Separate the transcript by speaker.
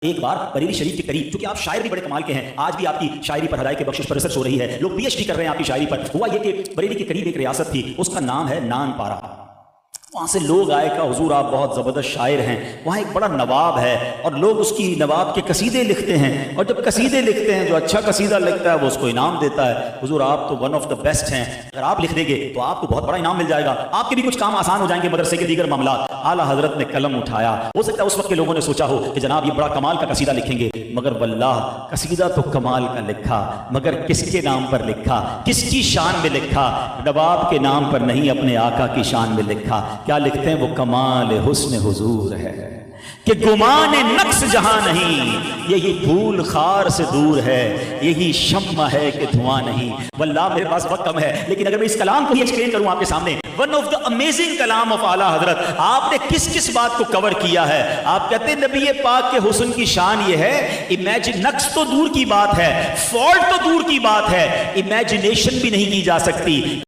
Speaker 1: ایک بار بریلی شریف کے قریب، چونکہ آپ شاعر بھی بڑے کمال کے ہیں، آج بھی آپ کی شاعری پر ہدایت بخشش پر ریسرچ ہو رہی ہے، لوگ پی ایچ ڈی کر رہے ہیں آپ کی شاعری پر۔ ہوا یہ کہ بریلی کے قریب ایک ریاست تھی، اس کا نام ہے نان پارا۔ وہاں سے لوگ آئے کہ حضور آپ بہت زبردست شاعر ہیں، وہاں ایک بڑا نواب ہے اور لوگ اس کی نواب کے قصیدے لکھتے ہیں، اور جب قصیدے لکھتے ہیں جو اچھا قصیدہ لکھتا ہے وہ اس کو انعام دیتا ہے۔ حضور آپ تو ون آف دا بیسٹ ہیں، اگر آپ لکھ دیں گے تو آپ کو بہت بڑا انعام مل جائے گا، آپ کے بھی کچھ کام آسان ہو جائیں گے، مدرسے کے دیگر معاملات۔ اعلیٰ حضرت نے قلم اٹھایا، ہو سکتا ہے اس وقت کے لوگوں نے سوچا ہو کہ جناب یہ بڑا کمال کا قصیدہ لکھیں گے، مگر واللہ قصیدہ تو کمال کا لکھا، مگر کس کے نام پر لکھا، کس کی شان میں لکھا؟ نواب کے نام پر نہیں، اپنے آقا کی شان میں لکھا۔ کیا لکھتے ہیں وہ؟ کمال حسن حضور ہے کہ گمان نقص جہاں نہیں، یہی پھول خار سے دور ہے، یہی شمع ہے کہ دھواں نہیں۔ واللہ میرے پاس وقت کم ہے، لیکن اگر میں اس کلام کو ہی ایکسپلین کروں آپ کے سامنے، ون آف دا امیزنگ کلام آف اعلیٰ حضرت، آپ نے کس کس بات کو کور کیا ہے؟ آپ کہتے ہیں نبی پاک کے حسن کی شان یہ ہے، امیجن نقص تو دور کی بات ہے، فالٹ تو دور کی بات ہے، امیجنیشن بھی نہیں کی جا سکتی۔